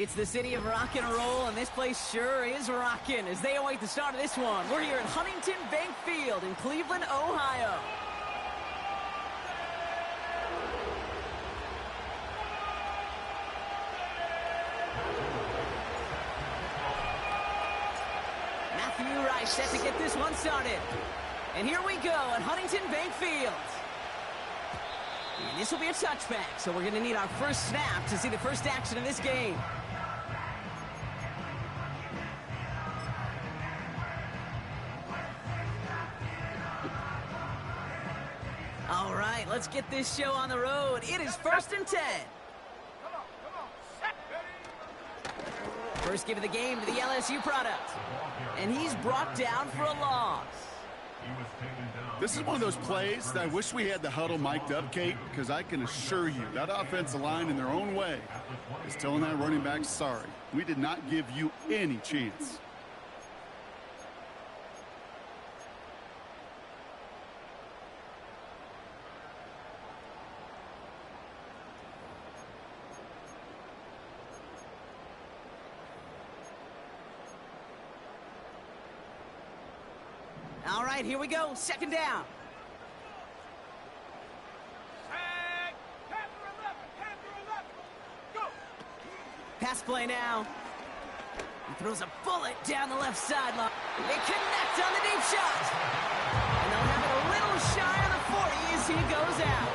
It's the city of rock and roll, and this place sure is rocking as they await the start of this one. We're here at Huntington Bank Field in Cleveland, Ohio. Matthew Rice set to get this one started. And here we go at Huntington Bank Field. And this will be a touchback, so we're going to need our first snap to see the first action in this game. All right, let's get this show on the road. It is 1st and 10. First give of the game to the LSU product. And he's brought down for a loss. This is one of those plays that I wish we had the huddle mic'd up, Kate, because I can assure you that offensive line in their own way is telling that running back, sorry, we did not give you any chance. All right, here we go. 2nd down. Pass play now. He throws a bullet down the left sideline. They connect on the deep shot. And they'll have it a little shy on the 40 as he goes out.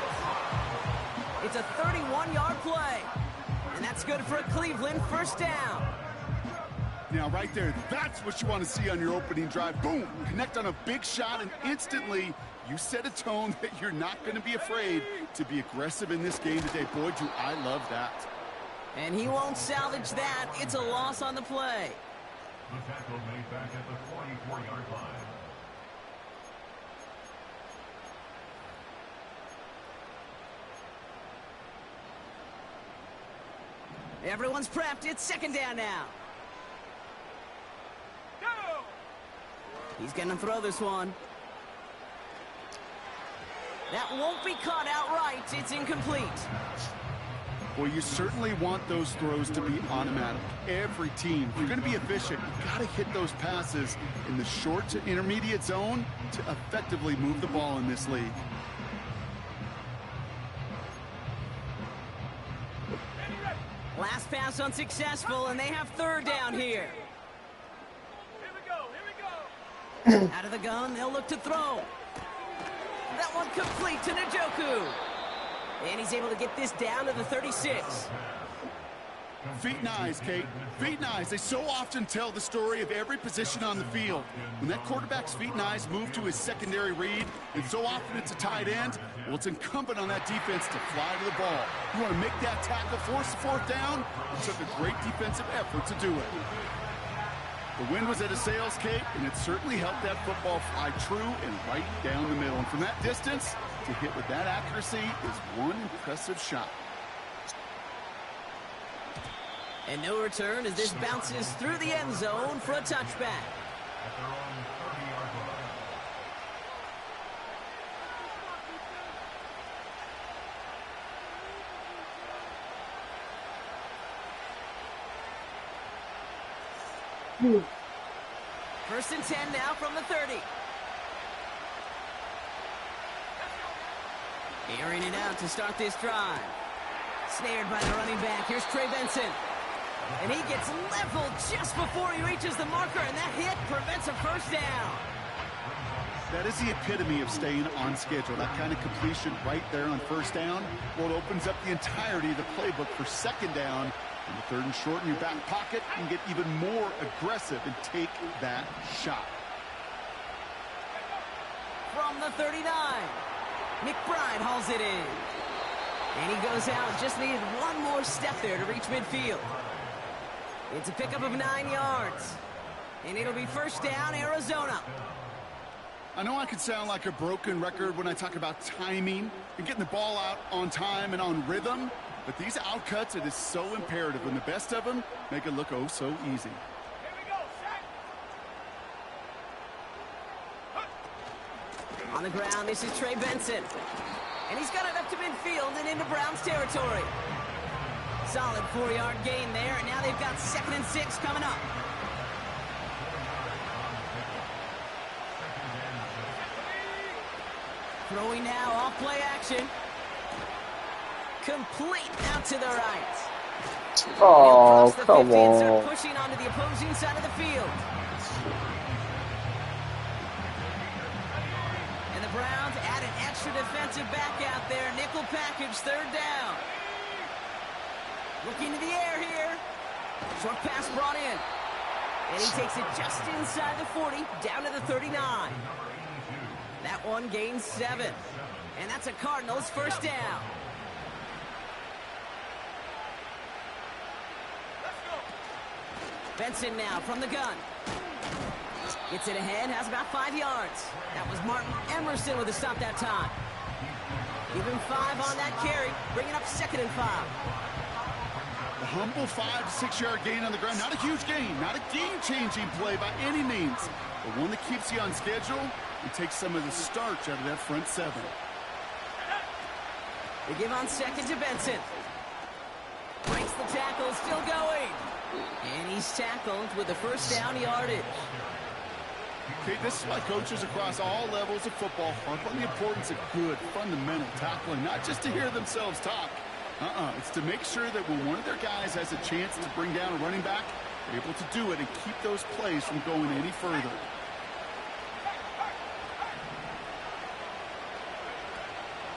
It's a 31-yard play. And that's good for a Cleveland 1st down. Now, right there, that's what you want to see on your opening drive. Boom! Connect on a big shot, and instantly you set a tone that you're not going to be afraid to be aggressive in this game today. Boy, do I love that. And he won't salvage that. It's a loss on the play. The tackle made back at the 44-yard line. Everyone's prepped. It's 2nd down now. He's going to throw this one. That won't be caught outright. It's incomplete. Well, you certainly want those throws to be automatic. Every team, if you're going to be efficient, you've got to hit those passes in the short to intermediate zone to effectively move the ball in this league. Last pass unsuccessful, and they have 3rd down here. Out of the gun, they'll look to throw. That one complete to Njoku. And he's able to get this down to the 36. Feet and eyes, Kate. Feet and eyes. They so often tell the story of every position on the field. When that quarterback's feet and eyes move to his secondary read, and so often it's a tight end, well, it's incumbent on that defense to fly to the ball. You want to make that tackle, force the 4th down. It took a great defensive effort to do it. The wind was at a sails, Kate, and it certainly helped that football fly true and right down the middle. And from that distance, to hit with that accuracy is one impressive shot. And no return as this bounces through the end zone for a touchback. First and 10 now from the 30. Airing it out to start this drive. Snared by the running back. Here's Trey Benson. And he gets leveled just before he reaches the marker, and that hit prevents a 1st down. That is the epitome of staying on schedule. That kind of completion right there on 1st down. Well, it opens up the entirety of the playbook for 2nd down. And the 3rd and short in your back pocket, and get even more aggressive and take that shot. From the 39, McBride hauls it in. And he goes out, just needed one more step there to reach midfield. It's a pickup of 9 yards. And it'll be 1st down, Arizona. I know I could sound like a broken record when I talk about timing and getting the ball out on time and on rhythm. But these outcuts, it is so imperative. When the best of them make it look oh so easy. On the ground, this is Trey Benson. And he's got it up to midfield and into Browns territory. Solid 4-yard gain there, and now they've got on 2nd and 6 coming up. Throwing now, off play action. Complete out to the right. Oh, the come 50 and start on. pushing onto the opposing side of the field. And the Browns add an extra defensive back out there. Nickel package, 3rd down. Looking to the air here. Short pass brought in. And he takes it just inside the 40, down to the 39. That one gains 7. And that's a Cardinals 1st down. Benson now from the gun. Gets it ahead, has about 5 yards. That was Martin Emerson with a stop that time. Give him 5 on that carry, bringing up 2nd and 5. A humble 5 to 6 yard gain on the ground. Not a huge gain, not a game-changing play by any means, but one that keeps you on schedule and takes some of the starch out of that front 7. They give on 2nd to Benson. Breaks the tackle, still going. And he's tackled with the 1st down yardage. Okay, this is why coaches across all levels of football harp on the importance of good, fundamental tackling, not just to hear themselves talk. It's to make sure that when one of their guys has a chance to bring down a running back, they're able to do it and keep those plays from going any further.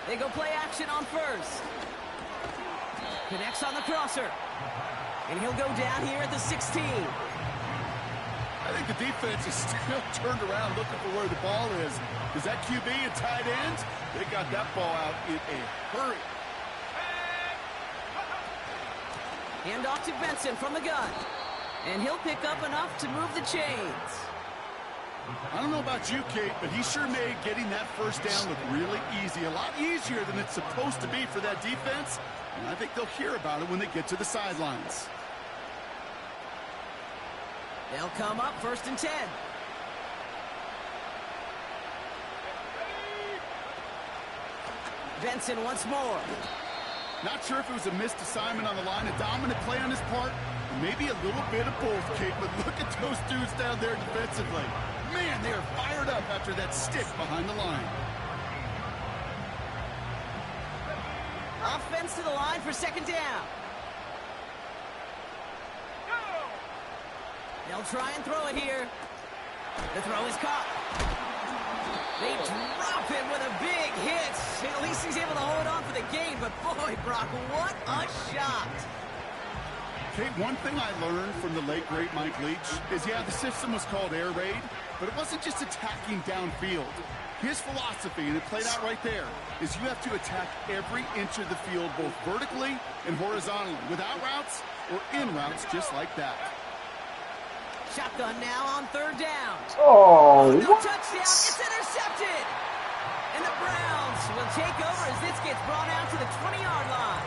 They go play action on 1st. Connects on the crosser. And he'll go down here at the 16. I think the defense is still turned around looking for where the ball is. Is that QB and tight end? They got that ball out in a hurry. Hand off to Benson from the gun. And he'll pick up enough to move the chains. I don't know about you, Kate, but he sure made getting that 1st down look really easy. A lot easier than it's supposed to be for that defense. And I think they'll hear about it when they get to the sidelines. They'll come up 1st and 10. Benson once more. Not sure if it was a missed assignment on the line, a dominant play on his part, or maybe a little bit of both, Kate, but look at those dudes down there defensively. Man, they are fired up after that stick behind the line. Offense to the line for 2nd down. They'll try and throw it here. The throw is caught. They drop him with a big hit. At least he's able to hold on for the game, but boy, Brock, what a shot. Kate, one thing I learned from the late, great Mike Leach is, yeah, the system was called air raid, but it wasn't just attacking downfield. His philosophy, and it played out right there, is you have to attack every inch of the field, both vertically and horizontally, without routes or in routes just like that. Shotgun now on 3rd down. Oh, No what? touchdown. It's intercepted. And the Browns will take over as this gets brought out to the 20-yard line.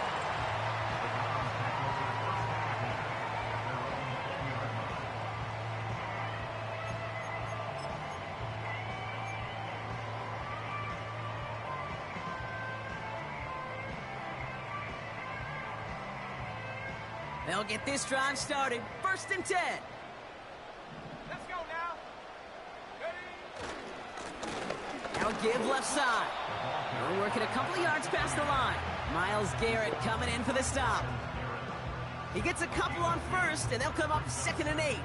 They'll get this drive started. 1st and 10. Let's go now. Now give left side. We're working a couple of yards past the line. Myles Garrett coming in for the stop. He gets a couple on 1st, and they'll come up 2nd and 8.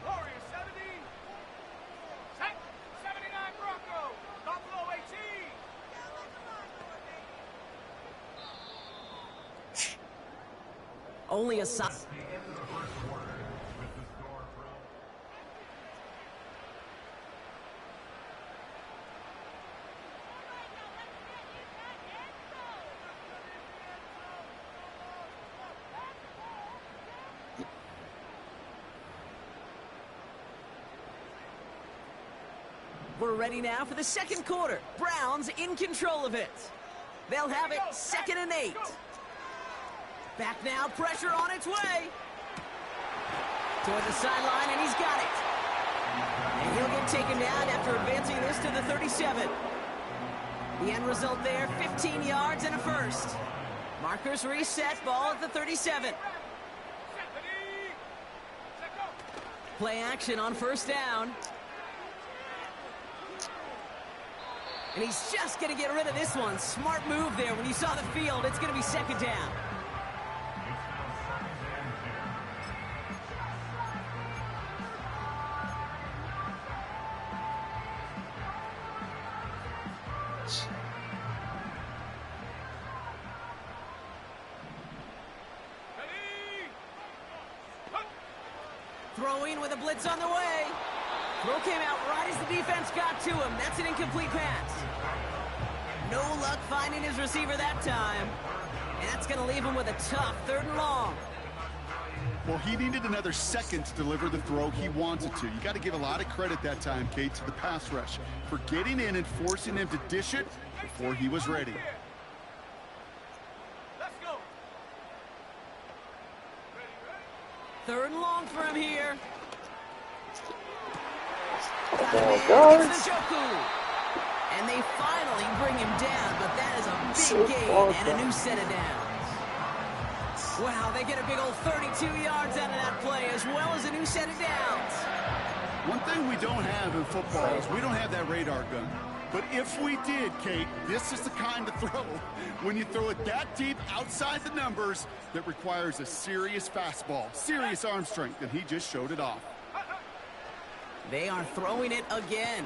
Warriors 70. 79 Broncos. Buffalo 18. Only a side. We're ready now for the 2nd quarter. Browns in control of it. They'll have it 2nd and 8. Back now, pressure on its way. Toward the sideline, and he's got it. And he'll get taken down after advancing this to the 37. The end result there, 15 yards and a 1st. Markers reset, ball at the 37. Set the knee. Set go. Play action on first down. And he's just going to get rid of this one. Smart move there. When you saw the field, it's going to be second down. Ready. Throwing with a blitz on the way. Throw came out right as the defense got to him. That's an incomplete pass. No luck finding his receiver that time. And that's going to leave him with a tough 3rd and long. Well, he needed another second to deliver the throw he wanted to. You got to give a lot of credit that time, Kate, to the pass rush for getting in and forcing him to dish it before he was ready. Let's go. Ready, 3rd and long for him here. Oh, guys. It's Njoku. And they finally bring him down, but that is a big gain and a new set of downs. Wow, they get a big old 32 yards out of that play, as well as a new set of downs. One thing we don't have in football is we don't have that radar gun. But if we did, Kate, this is the kind of throw, when you throw it that deep outside the numbers, that requires a serious fastball, serious arm strength, and he just showed it off. They are throwing it again.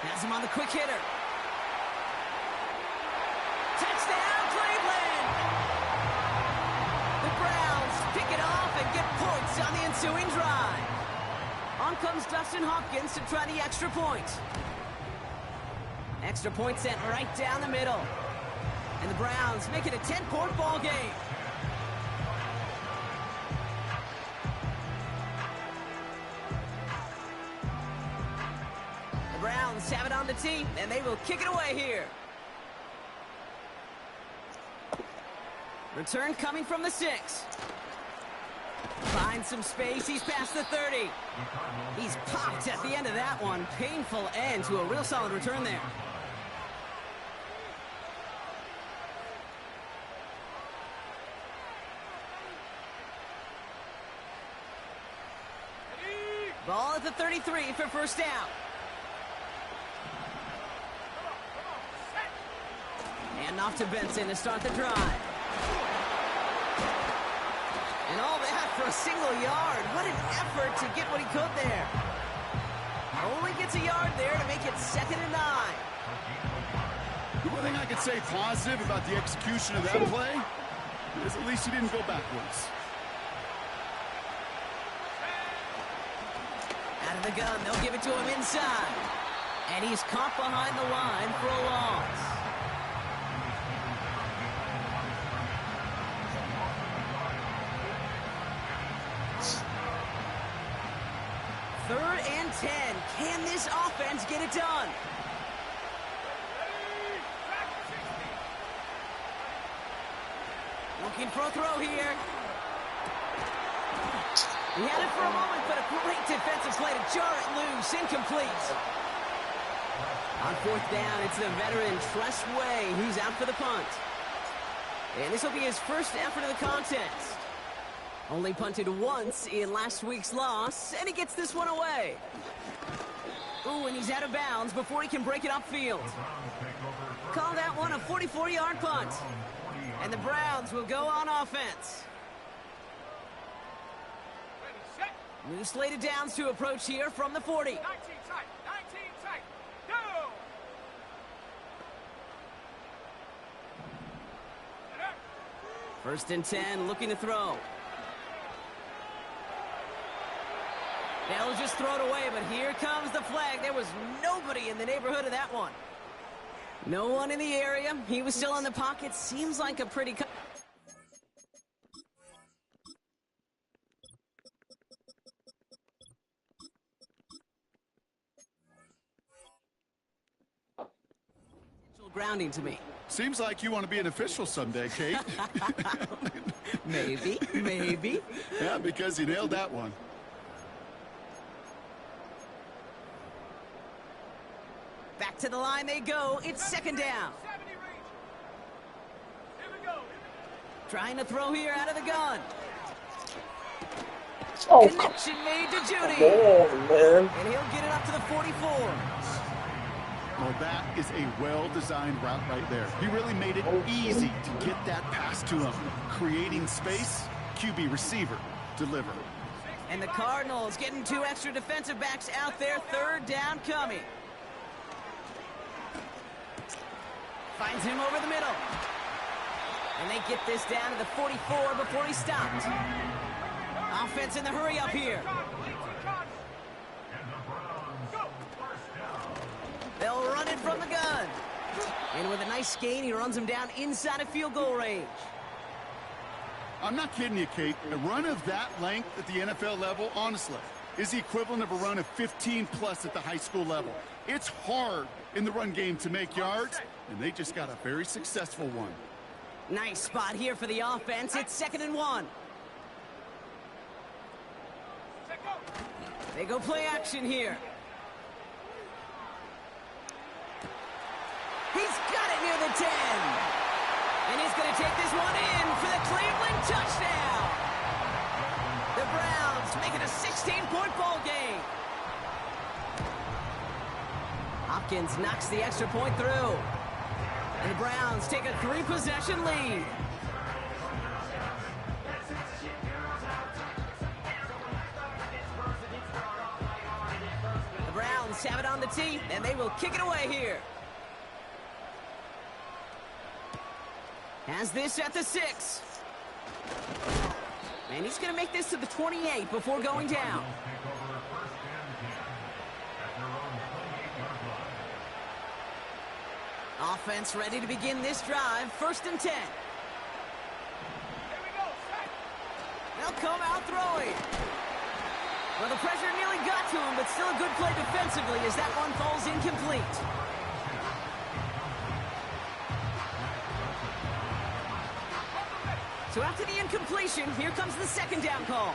Has him on the quick hitter. Touchdown, Cleveland! The Browns pick it off and get points on the ensuing drive. On comes Dustin Hopkins to try the extra point. Extra point sent right down the middle. And the Browns make it a 10-point ball game. The Browns have it on the tee, and they will kick it away here. Return coming from the 6. Finds some space. He's past the 30. He's popped at the end of that one. Painful end to a real solid return there. Ball at the 33 for first down. And off to Benson to start the drive. And all that for a single yard. What an effort to get what he could there. Only gets a yard there to make it 2nd and 9. The one thing I could say positive about the execution of that play is at least he didn't go backwards. Out of the gun, they'll give it to him inside. And he's caught behind the line for a loss. Third and 10. Can this offense get it done? Looking for a throw here. He had it for a moment, but a great defensive play to jar it loose. Incomplete. On 4th down, it's the veteran Tress Way who's out for the punt. And this will be his first effort of the contest. Only punted once in last week's loss, and he gets this one away. Ooh, and he's out of bounds before he can break it upfield. Call that one a 44-yard punt. And the Browns will go on offense. New slated downs to approach here from the 40. 19 tight. 19 tight. Go! First and 10, looking to throw. They'll just throw it away, but here comes the flag. There was nobody in the neighborhood of that one. No one in the area. He was still in the pocket. Seems like a pretty... grounding to me. Seems like you want to be an official someday, Kate. Maybe, maybe. Yeah, because you nailed that one. Back to the line they go. It's 2nd down. 70 range. Here we go. Trying to throw here out of the gun. Oh, Connection made to Judy. come on, man. And he'll get it up to the 44. Well, that is a well-designed route right there. He really made it easy to get that pass to him. Creating space, QB receiver, deliver. And the Cardinals getting 2 extra defensive backs out there. 3rd down coming. Finds him over the middle. And they get this down to the 44 before he stopped. Offense in the hurry up here. They'll run it from the gun. And with a nice gain, he runs him down inside of field goal range. I'm not kidding you, Kate. A run of that length at the NFL level, honestly, is the equivalent of a run of 15+ at the high school level. It's hard in the run game to make yards, and they just got a very successful one. Nice spot here for the offense. It's 2nd and 1. They go play action here. He's got it near the 10. And he's going to take this one in for the Cleveland touchdown. The Browns make it a 16-point ball game. Hopkins knocks the extra point through. And the Browns take a 3-possession lead. The Browns have it on the tee, and they will kick it away here. Has this at the 6. And he's going to make this to the 28 before going down. Offense ready to begin this drive. 1st and 10. They'll come out throwing. Well, the pressure nearly got to him, but still a good play defensively as that one falls incomplete. So after the incompletion, here comes the 2nd down call.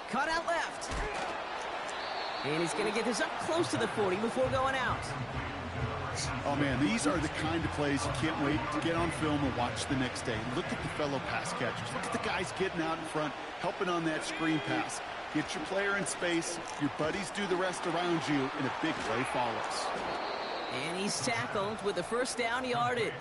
Cut out left. And he's going to get this up close to the 40 before going out. Oh, man, these are the kind of plays you can't wait to get on film and watch the next day. Look at the fellow pass catchers. Look at the guys getting out in front, helping on that screen pass. Get your player in space, your buddies do the rest around you, and a big play follows. And he's tackled with the 1st down yardage.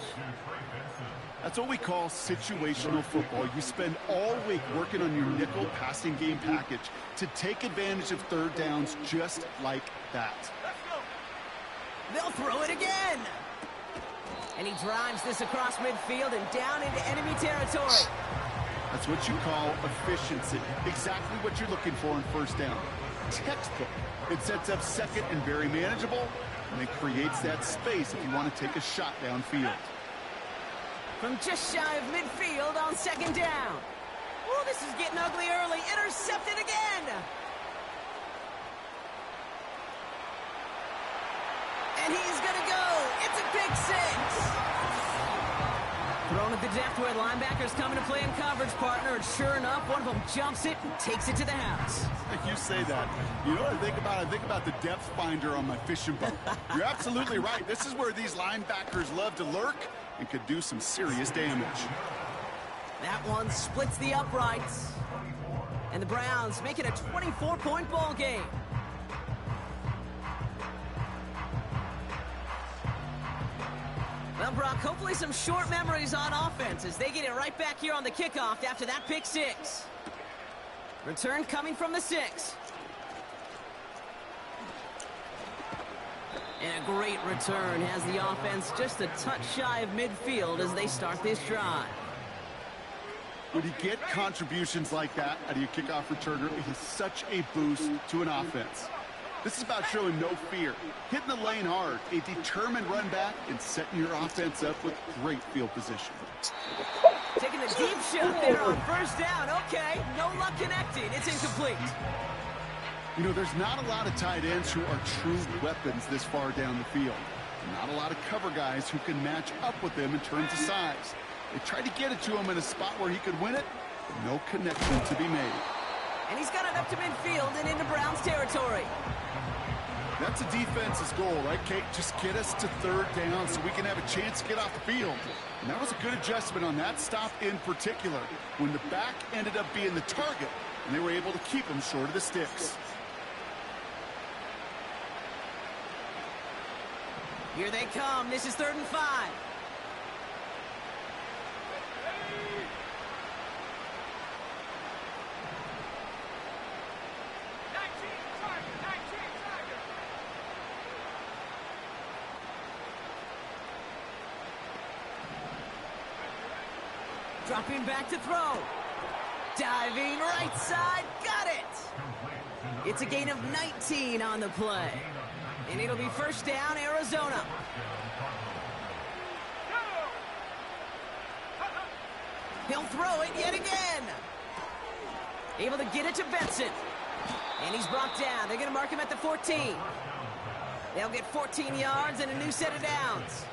That's what we call situational football. You spend all week working on your nickel passing game package to take advantage of 3rd downs just like that. They'll throw it again. And he drives this across midfield and down into enemy territory. That's what you call efficiency. Exactly what you're looking for in 1st down. Textbook. It sets up 2nd and very manageable, and it creates that space if you want to take a shot downfield. From just shy of midfield on 2nd down. Oh, this is getting ugly early. Intercepted again. And he's going to go. It's a pick 6. Thrown at the depth where the linebackers coming to play in coverage, partner. And sure enough, one of them jumps it and takes it to the house. You say that. You know what I think about? I think about the depth finder on my fishing boat. You're absolutely right. This is where these linebackers love to lurk and could do some serious damage. That one splits the uprights. And the Browns make it a 24-point ball game. Well, Brock, hopefully some short memories on offense as they get it right back here on the kickoff after that pick 6. Return coming from the 6. And a great return has the offense just a touch shy of midfield as they start this drive. When you get contributions like that out of your kickoff returner, it is such a boost to an offense. This is about showing no fear, hitting the lane hard, a determined run back, and setting your offense up with great field position. Taking a deep shot there on 1st down. Okay, no luck connecting. It's incomplete. You know, there's not a lot of tight ends who are true weapons this far down the field. Not a lot of cover guys who can match up with them in terms of size. They tried to get it to him in a spot where he could win it, but no connection to be made. And he's got it up to midfield and into Browns territory. That's a defense's goal, right, Kate? Just get us to third down so we can have a chance to get off the field. And that was a good adjustment on that stop in particular, when the back ended up being the target, and they were able to keep him short of the sticks. Here they come. This is 3rd and 5. Dropping back to throw. Diving right side. Got it. It's a gain of 19 on the play. And it'll be 1st down, Arizona. He'll throw it yet again. Able to get it to Benson. And he's brought down. They're going to mark him at the 14. They'll get 14 yards and a new set of downs.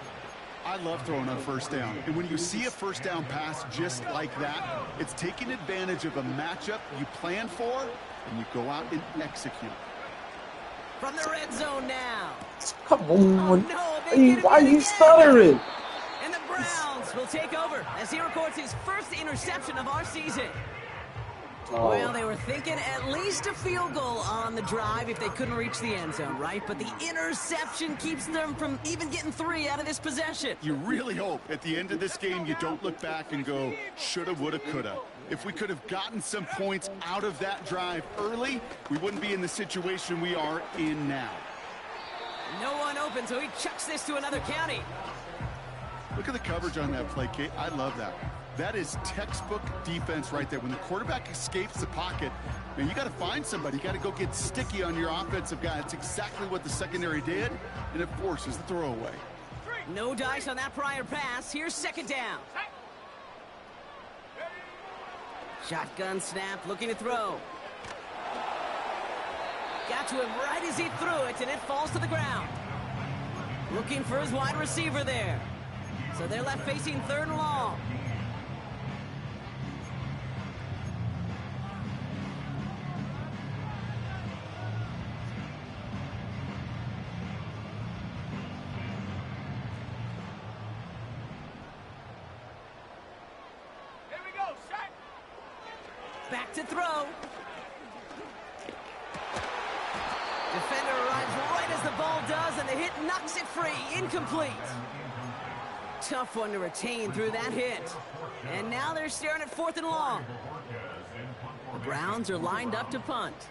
I love throwing on 1st down. And when you see a 1st down pass just like that, it's taking advantage of a matchup you plan for, and you go out and execute. From the red zone now. Come on. Oh, no, Hey, why are you stuttering? And the Browns will take over as he records his 1st interception of our season. Oh. Well, they were thinking at least a field goal on the drive if they couldn't reach the end zone, right? But the interception keeps them from even getting 3 out of this possession. You really hope at the end of this game you don't look back and go, shoulda, woulda, coulda. If we could have gotten some points out of that drive early, we wouldn't be in the situation we are in now. No one open, so he chucks this to another county. Look at the coverage on that play, Kate. I love that. That is textbook defense right there. When the quarterback escapes the pocket, man, you got to find somebody. You got to go get sticky on your offensive guy. That's exactly what the secondary did, and it forces the throwaway. No dice on that prior pass. Here's 2nd down. Shotgun snap, looking to throw. Got to him right as he threw it, and it falls to the ground. Looking for his wide receiver there. So they're left facing 3rd and long. Back to throw. Defender arrives right as the ball does, and the hit knocks it free. Incomplete. Tough one to retain through that hit. And now they're staring at 4th and long. The Browns are lined up to punt.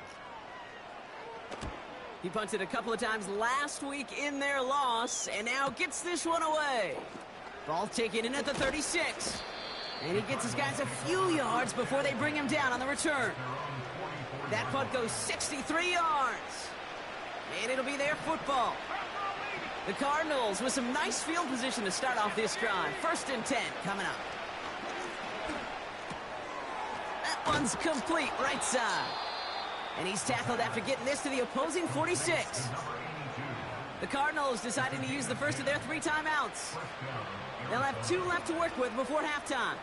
He punted a couple of times last week in their loss, and now gets this one away. Ball taken in at the 36. And he gets his guys a few yards before they bring him down on the return. That punt goes 63 yards. And it'll be their football. The Cardinals with some nice field position to start off this drive. 1st and 10 coming up. That one's complete right side. And he's tackled after getting this to the opposing 46. The Cardinals deciding to use the first of their 3 timeouts. They'll have 2 left to work with before halftime.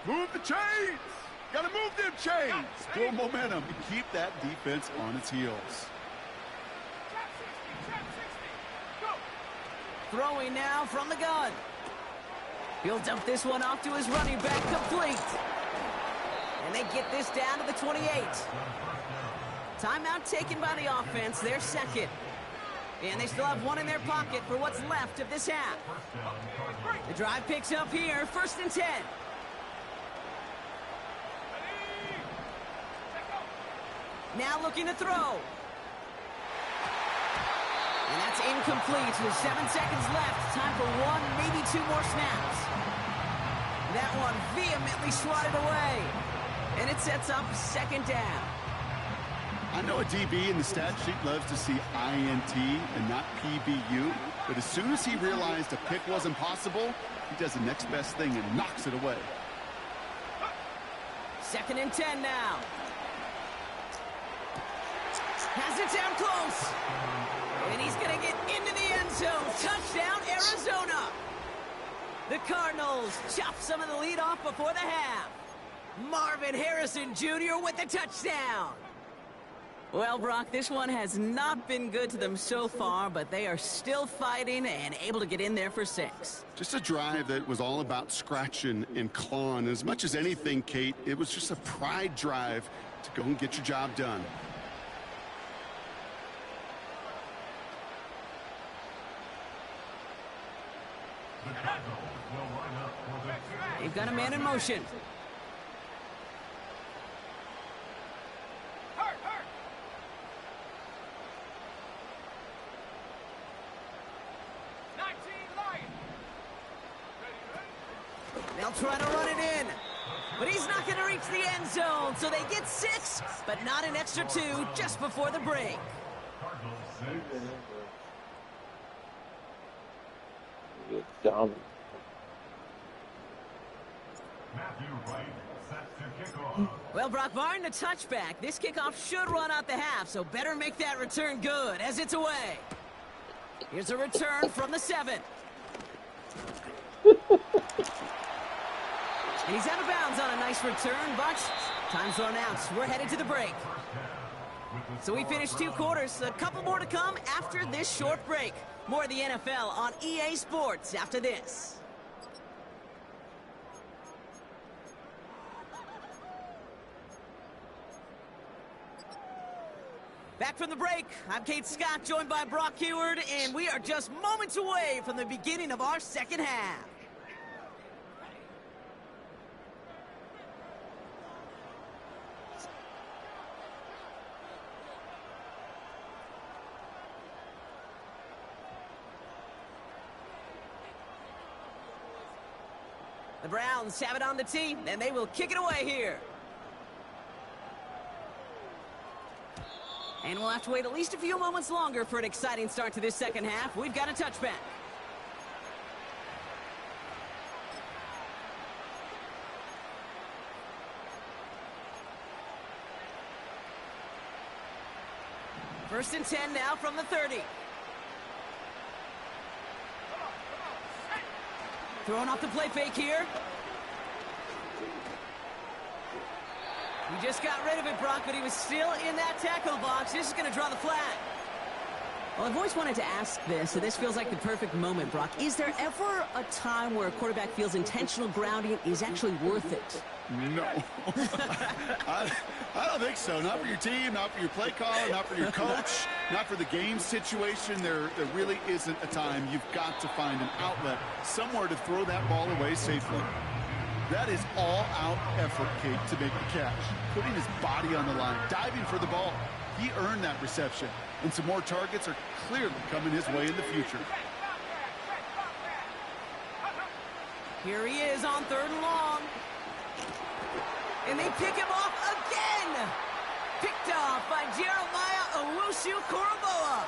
Move the chains! Gotta move them chains! Build momentum and keep that defense on its heels. Throwing now from the gun. He'll dump this one off to his running back, complete. And they get this down to the 28. Timeout taken by the offense, their 2nd. And they still have 1 in their pocket for what's left of this half. The drive picks up here, 1st and 10. Now looking to throw. And that's incomplete with 7 seconds left. Time for 1, maybe 2 more snaps. That one vehemently swatted away. And it sets up 2nd down. I know a DB in the stat sheet loves to see INT and not PBU, but as soon as he realized a pick wasn't possible, he does the next best thing and knocks it away. 2nd and 10 now. Has it down close. And he's going to get into the end zone. Touchdown, Arizona. The Cardinals chop some of the lead off before the half. Marvin Harrison Jr. with the touchdown. Well, Brock, this one has not been good to them so far, but they are still fighting and able to get in there for 6. Just a drive that was all about scratching and clawing. As much as anything, Kate, it was just a pride drive to go and get your job done. The Cardinals will line up for the They've got a man in motion. Hurt, hurt. 19 Lions. Ready, ready. They'll try to run it in. But he's not going to reach the end zone, so they get 6, but not an extra 2 just before the break. Cardinals 6. Get down. Matthew Wright set to kick off. Well, Brock, barring the touchback, this kickoff should run out the half, so better make that return good as it's away. Here's a return from the 7. And he's out of bounds on a nice return, but time's run out. We're headed to the break. So we finished 2 quarters. A couple more to come after this short break. More of the NFL on EA Sports after this. Back from the break, I'm Kate Scott, joined by Brock Heward, and we are just moments away from the beginning of our second half. The Browns have it on the tee, and they will kick it away here. And we'll have to wait at least a few moments longer for an exciting start to this second half. We've got a touchback. First and 10 now from the 30. Throwing off the play fake here. He just got rid of it, Brock, but he was still in that tackle box. This is going to draw the flag. Well, I've always wanted to ask this, and this feels like the perfect moment, Brock. Is there ever a time where a quarterback feels intentional grounding is actually worth it? No. I don't think so. Not for your team, not for your play caller, not for your coach, not for the game situation. There really isn't a time. You've got to find an outlet, somewhere to throw that ball away safely. That is all-out effort, Kate, to make the catch. Putting his body on the line, diving for the ball. He earned that reception. And some more targets are clearly coming his way in the future. Here he is on 3rd and long. And they pick him off again. Picked off by Jeremiah Owusu-Koramoah.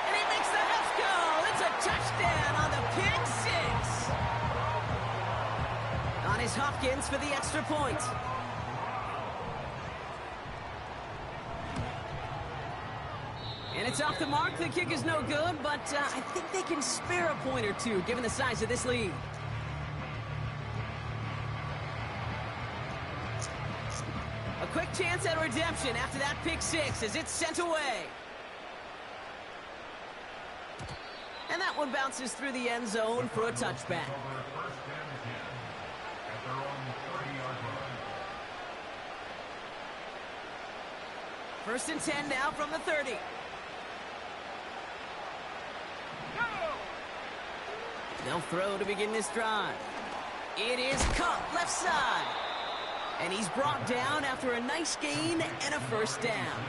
And he makes the Huffs go. It's a touchdown on the pick 6. On his Hopkins for the extra point. And it's off the mark. The kick is no good, but I think they can spare a point or two given the size of this lead. A quick chance at redemption after that pick 6 as it's sent away. And that one bounces through the end zone for a touchback. First and 10 now from the 30. They'll throw to begin this drive. It is caught left side. And he's brought down after a nice gain and a first down.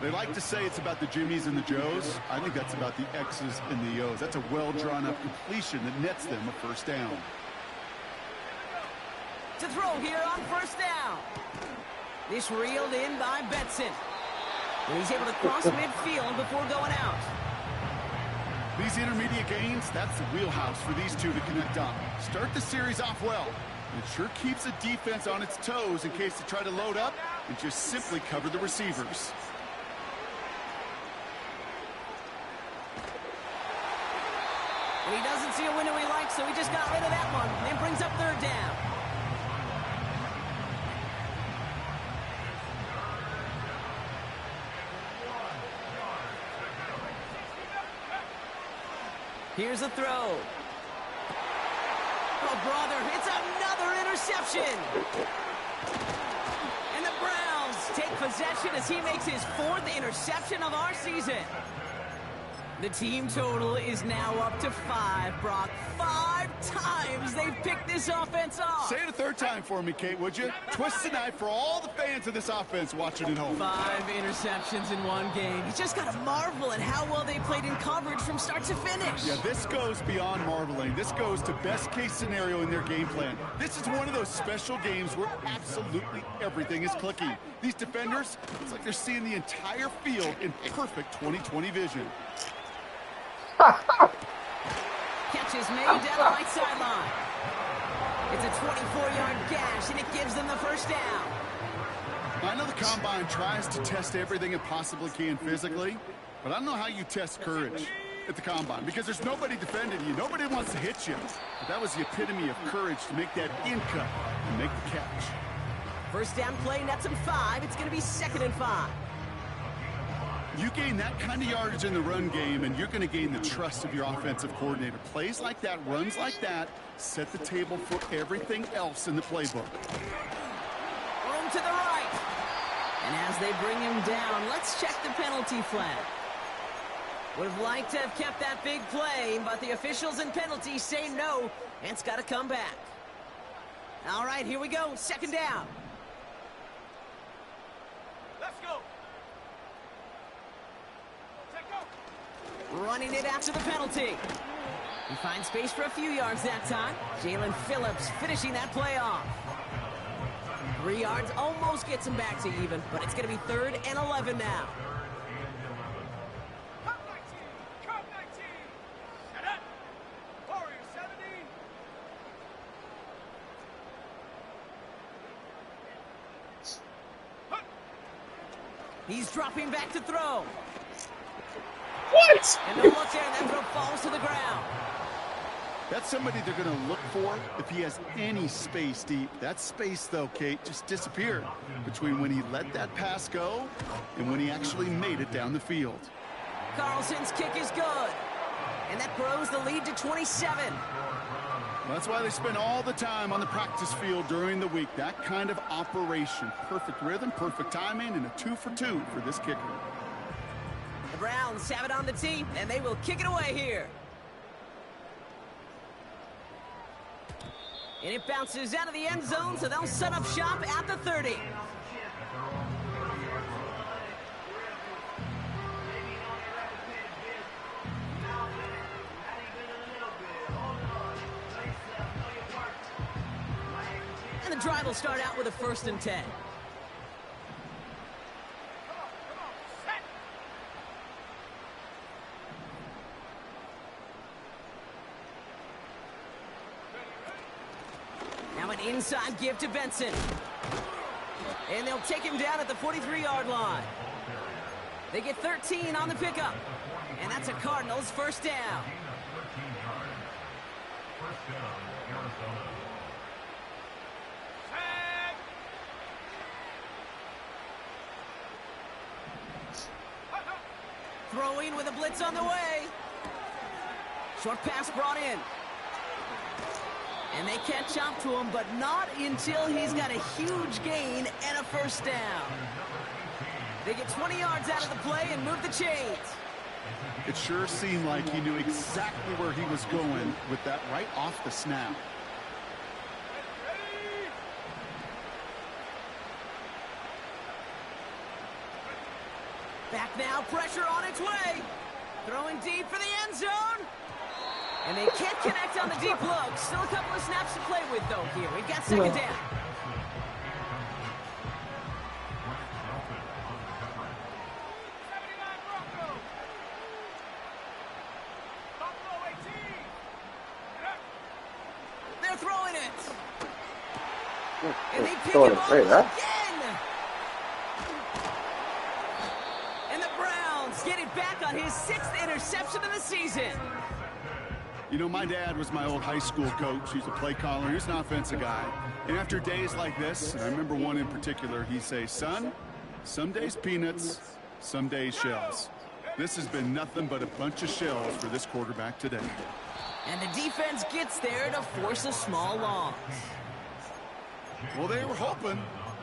They like to say it's about the Jimmies and the Joes. I think that's about the X's and the O's. That's a well-drawn-up completion that nets them a first down. To throw here on first down. This reeled in by Betson. And he's able to cross midfield before going out. These intermediate gains, that's the wheelhouse for these two to connect on. Start the series off well. It sure keeps the defense on its toes in case they try to load up and just simply cover the receivers. And he doesn't see a window he likes, so he just got rid of that one and brings up 3rd down. Here's a throw. Oh, brother, it's another interception. And the Browns take possession as he makes his 4th interception of our season. The team total is now up to 5, Brock. 5 times they've picked this offense off. Say it a 3rd time for me, Kate, would you? Twist the knife for all the fans of this offense watching at home. 5 interceptions in one game. You just got to marvel at how well they played in coverage from start to finish. Yeah, this goes beyond marveling. This goes to best case scenario in their game plan. This is one of those special games where absolutely everything is clicking. These defenders, it's like they're seeing the entire field in perfect 20/20 vision. Catch is made down the right sideline. It's a 24-yard gash, and it gives them the first down. I know the Combine tries to test everything it possibly can physically, but I don't know how you test courage at the Combine, because there's nobody defending you. Nobody wants to hit you. But that was the epitome of courage to make that in cut and make the catch. First down play, nets him 5. It's going to be 2nd and 5. You gain that kind of yardage in the run game, and you're going to gain the trust of your offensive coordinator. Plays like that, runs like that, set the table for everything else in the playbook. Room to the right. And as they bring him down, let's check the penalty flag. Would have liked to have kept that big play, but the officials and penalties say no, and it's got to come back. All right, here we go. 2nd down. Let's go. Running it after the penalty. He finds space for a few yards that time. Jalen Phillips finishing that play off. 3 yards almost gets him back to even, but it's going to be 3rd and 11 now. Come 19. Come 19. Set up. Warrior 70. He's dropping back to throw. What? And no look there, and that throw falls to the ground. That's somebody they're going to look for if he has any space deep. That space, though, Kate, just disappeared between when he let that pass go and when he actually made it down the field. Carlson's kick is good. And that grows the lead to 27. That's why they spend all the time on the practice field during the week. That kind of operation. Perfect rhythm, perfect timing, and a 2 for 2 for this kicker. The Browns have it on the tee, and they will kick it away here. And it bounces out of the end zone, so they'll set up shop at the 30. And the drive will start out with a 1st and 10. Now an inside give to Benson. And they'll take him down at the 43-yard line. They get 13 on the pickup. And that's a Cardinals 1st down. Throwing with a blitz on the way. Short pass brought in. And they catch up to him, but not until he's got a huge gain and a 1st down. They get 20 yards out of the play and move the chains. It sure seemed like he knew exactly where he was going with that right off the snap. Back now, pressure on its way. Throwing deep for the end zone. And they can't connect on the deep look. Still a couple of snaps to play with, though, here. We've got 2nd down. They're throwing it. And they pick him up again. And the Browns get it back on his 6th interception of the season. You know, my dad was my old high school coach. He's a play caller. He's an offensive guy. And after days like this, and I remember one in particular, he'd say, son, some days peanuts, some days shells. This has been nothing but a bunch of shells for this quarterback today. And the defense gets there to force a small loss. Well, they were hoping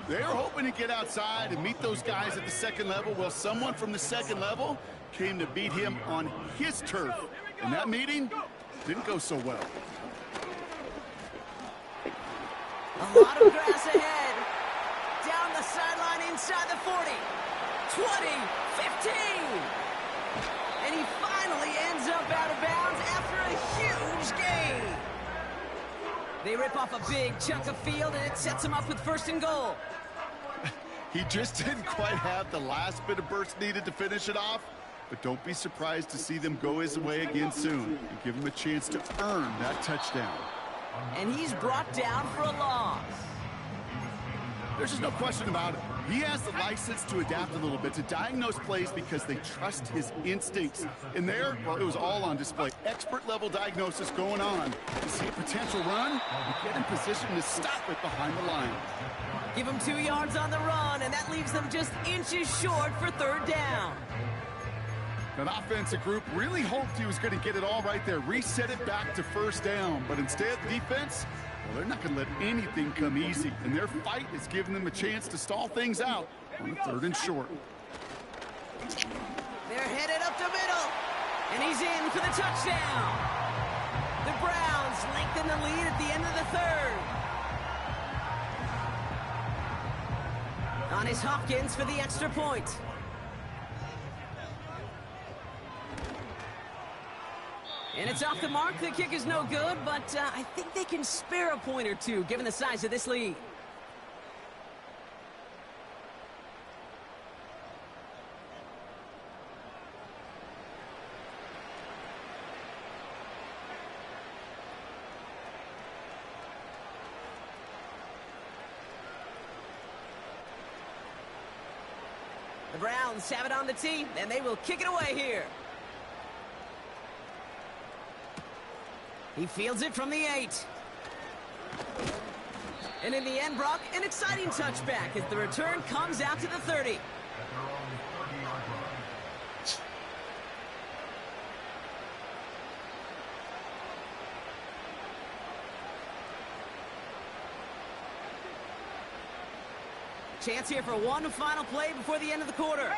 to get outside and meet those guys at the second level. Well, someone from the second level came to beat him on his turf. And that meeting didn't go so well. A lot of grass ahead. Down the sideline inside the 40. 20, 15. And he finally ends up out of bounds after a huge gain. They rip off a big chunk of field, and it sets him up with 1st and goal. He just didn't quite have the last bit of burst needed to finish it off. But don't be surprised to see them go his way again soon and give him a chance to earn that touchdown. And he's brought down for a loss. There's just no question about it. He has the license to adapt a little bit, to diagnose plays because they trust his instincts. And there, well, it was all on display. Expert-level diagnosis going on to see a potential run and get in position to stop it behind the line. Give him 2 yards on the run, and that leaves them just inches short for 3rd down. That offensive group really hoped he was going to get it all right there, reset it back to 1st down. But instead, defense, well, they're not going to let anything come easy. And their fight is giving them a chance to stall things out on the 3rd and short. They're headed up the middle, and he's in for the touchdown. The Browns lengthen the lead at the end of the 3rd. On is Hopkins for the extra point. And it's off the mark. The kick is no good, but I think they can spare a point or two given the size of this lead. The Browns have it on the tee, and they will kick it away here. He fields it from the 8. And in the end, Brock, an exciting touchback as the return comes out to the 30. Chance here for one final play before the end of the quarter.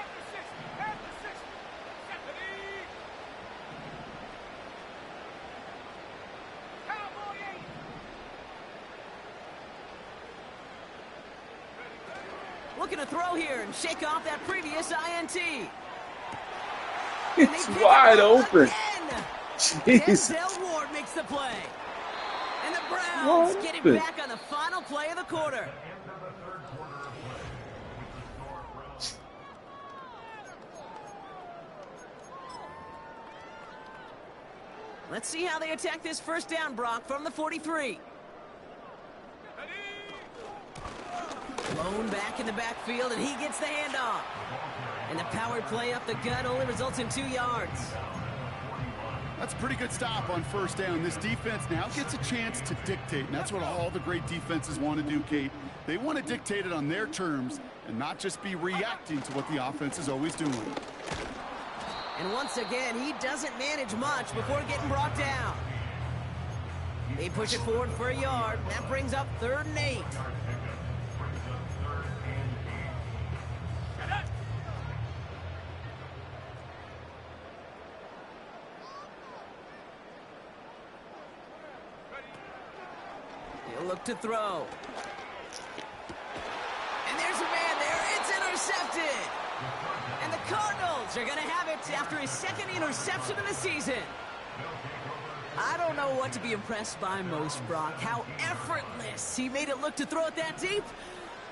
Looking to throw here and shake off that previous INT. It's wide open. Jesus. Denzel Ward makes the play. And the Browns get it back on the final play of the quarter. Let's see how they attack this 1st down, Brock, from the 43. Blown back in the backfield, and he gets the handoff. And the power play up the gut only results in 2 yards. That's a pretty good stop on 1st down. This defense now gets a chance to dictate, and that's what all the great defenses want to do, Kate. They want to dictate it on their terms and not just be reacting to what the offense is always doing. And once again, he doesn't manage much before getting brought down. They push it forward for a yard. That brings up 3rd and 8. He'll look to throw. And there's a man there. It's intercepted. And the Cardinals are going to have it after his 2nd interception of the season. I don't know what to be impressed by most, Brock. How effortless he made it look to throw it that deep,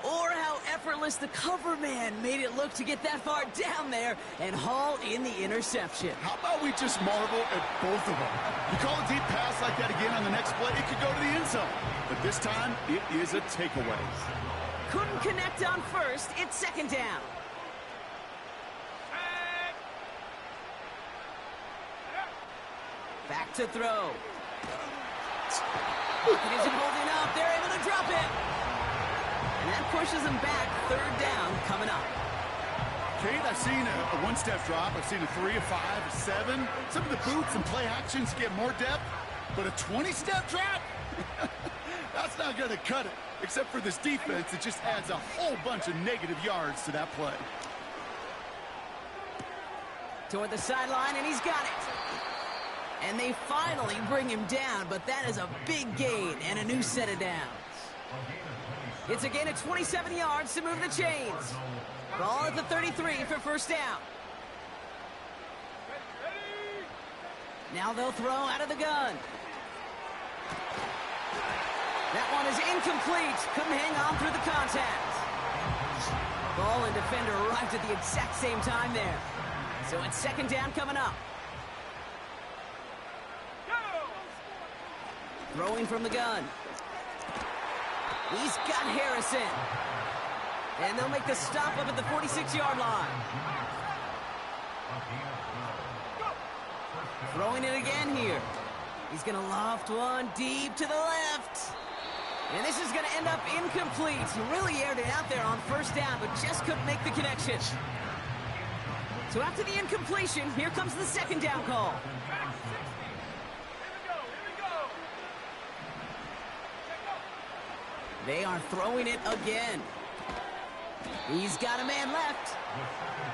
or how effortless the cover man made it look to get that far down there and haul in the interception. How about we just marvel at both of them? You call a deep pass like that again on the next play, it could go to the end zone. But this time, it is a takeaway. Couldn't connect on 1st. It's 2nd down. Back to throw. Pocket isn't holding up. They're able to drop it. And that pushes them back. 3rd down coming up. Kate, I've seen a one-step drop. I've seen a 3, a 5, a 7. Some of the boots and play actions get more depth, but a 20-step drop? That's not going to cut it. Except for this defense, it just adds a whole bunch of negative yards to that play. Toward the sideline, and he's got it. And they finally bring him down, but that is a big gain and a new set of downs. It's a gain of 27 yards to move the chains. Ball at the 33 for first down. Now they'll throw out of the gun. That one is incomplete. Couldn't hang on through the contact. Ball and defender arrived at the exact same time there. So it's second down coming up. Throwing from the gun. He's got Harrison. And they'll make the stop up at the 46-yard line. Throwing it again here. He's going to loft one deep to the left. And this is going to end up incomplete. He really aired it out there on first down, but just couldn't make the connection. So after the incompletion, here comes the second down call. They are throwing it again. He's got a man left.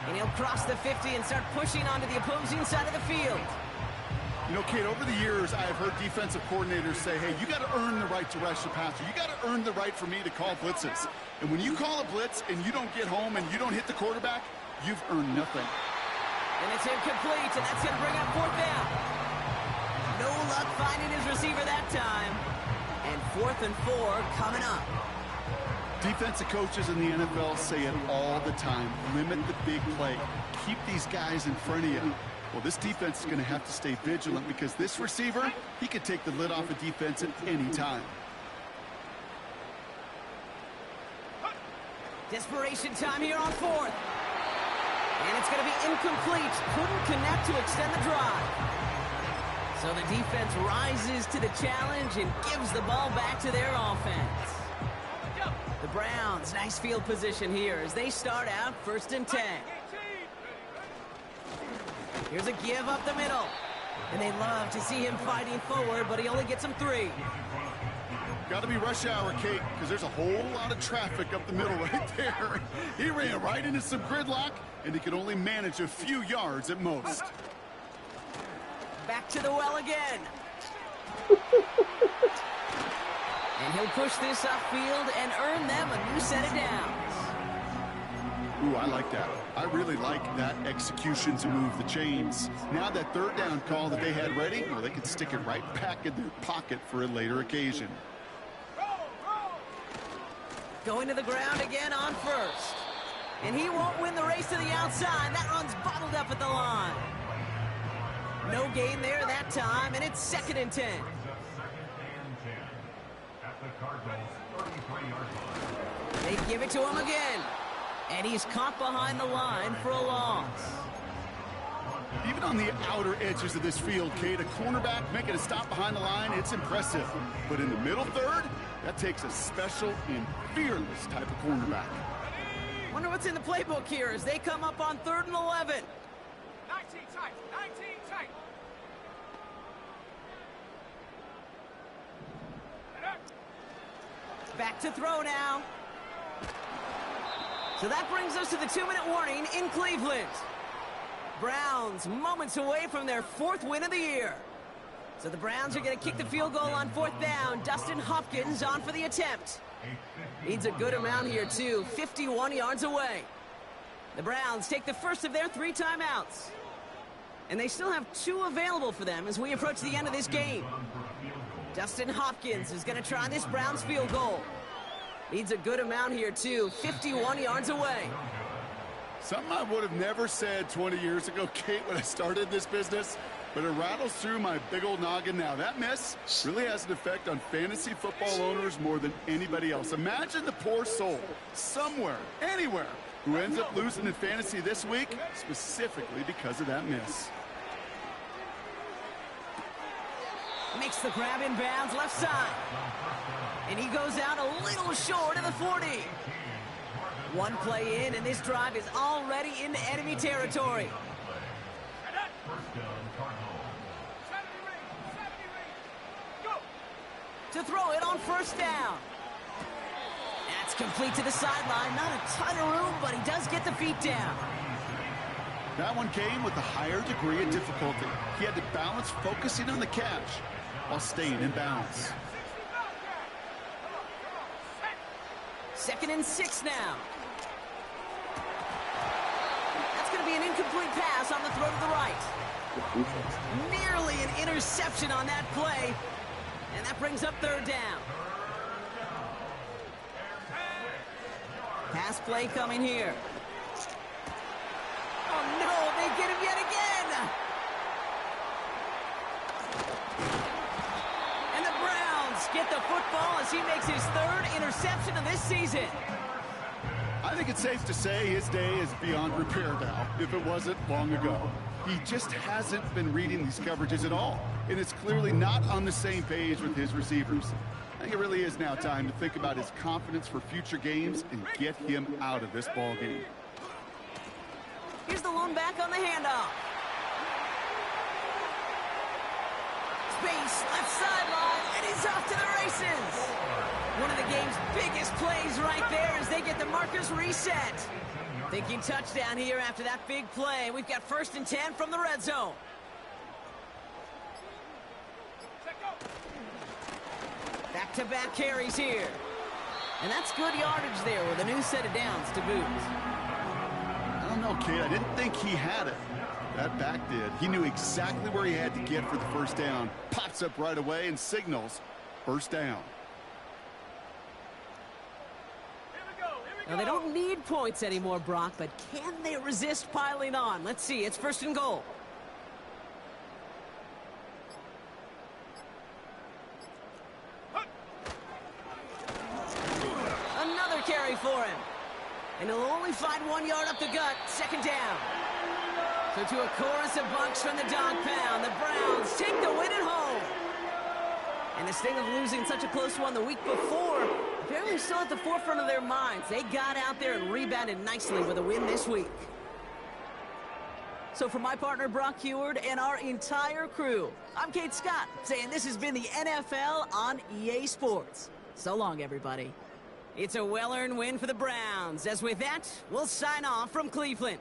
And he'll cross the 50 and start pushing onto the opposing side of the field. You know, Kate, over the years, I have heard defensive coordinators say, hey, you got to earn the right to rush the passer. You got to earn the right for me to call blitzes. And when you call a blitz and you don't get home and you don't hit the quarterback, you've earned nothing. And it's incomplete, and that's going to bring up fourth down. No luck finding his receiver that time. And 4th and 4 coming up. Defensive coaches in the NFL say it all the time. Limit the big play. Keep these guys in front of you. Well, this defense is going to have to stay vigilant because this receiver, he could take the lid off a defense at any time. Desperation time here on 4th. And it's going to be incomplete. Couldn't connect to extend the drive. So the defense rises to the challenge and gives the ball back to their offense. The Browns, nice field position here as they start out 1st and 10. Here's a give up the middle. And they love to see him fighting forward, but he only gets them 3. Got to be rush hour, Kate, because there's a whole lot of traffic up the middle right there. He ran right into some gridlock, and he could only manage a few yards at most. Back to the well again. And he'll push this upfield and earn them a new set of downs. Ooh, I like that. I really like that execution to move the chains. Now that third down call that they had ready, well, they can stick it right back in their pocket for a later occasion. Going to the ground again on 1st. And he won't win the race to the outside. That run's bottled up at the line. No gain there that time, and it's 2nd and 10. They give it to him again. And he's caught behind the line for a loss. Even on the outer edges of this field, Kate, a cornerback making a stop behind the line, it's impressive. But in the middle third, that takes a special and fearless type of cornerback. Wonder what's in the playbook here as they come up on 3rd and 11. 19 tight, 19 tight. Back to throw now. So that brings us to the 2-minute warning in Cleveland. Browns moments away from their 4th win of the year. So the Browns are going to kick the field goal on 4th down. Dustin Hopkins on for the attempt. Needs a good amount here too, 51 yards away. The Browns take the first of their 3 timeouts. And they still have 2 available for them as we approach the end of this game. Dustin Hopkins is going to try this Browns field goal. Needs a good amount here too, 51 yards away. Something I would have never said 20 years ago, Kate, when I started this business, but it rattles through my big old noggin now. That miss really has an effect on fantasy football owners more than anybody else. Imagine the poor soul somewhere, anywhere, who ends up losing in fantasy this week, specifically because of that miss. Makes the grab in bounds left side. And he goes out a little short of the 40. One play in, and this drive is already into enemy territory. To throw it on first down. That's complete to the sideline. Not a ton of room, but he does get the feet down. That one came with a higher degree of difficulty. He had to balance focusing on the catch while staying in bounds. 2nd and 6 now. That's going to be an incomplete pass on the throw to the right. Nearly an interception on that play. And that brings up 3rd down. Pass play coming here. Oh no, they get him yet again! And the Browns get the football as he makes his 3rd interception of this season. I think it's safe to say his day is beyond repair now, if it wasn't long ago. He just hasn't been reading these coverages at all, and it's clearly not on the same page with his receivers. I think it really is now time to think about his confidence for future games and get him out of this ball game. Here's the lone back on the handoff. Space, left sideline, and he's off to the races. One of the game's biggest plays right there as they get the markers reset. Thinking touchdown here after that big play. We've got 1st and 10 from the red zone. Back-to-back carries here. And that's good yardage there with a new set of downs to boot. I don't know, kid. I didn't think he had it. That back did. He knew exactly where he had to get for the 1st down. Pops up right away and signals 1st down. Now, they don't need points anymore, Brock, but can they resist piling on? Let's see. It's 1st and goal. Another carry for him. And he'll only find 1 yard up the gut. 2nd down. So to a chorus of bucks from the dog pound, the Browns take the win at home. And the sting of losing such a close one the week before, apparently still at the forefront of their minds. They got out there and rebounded nicely with a win this week. So for my partner Brock Heward and our entire crew, I'm Kate Scott saying this has been the NFL on EA Sports. So long, everybody. It's a well-earned win for the Browns. As with that, we'll sign off from Cleveland.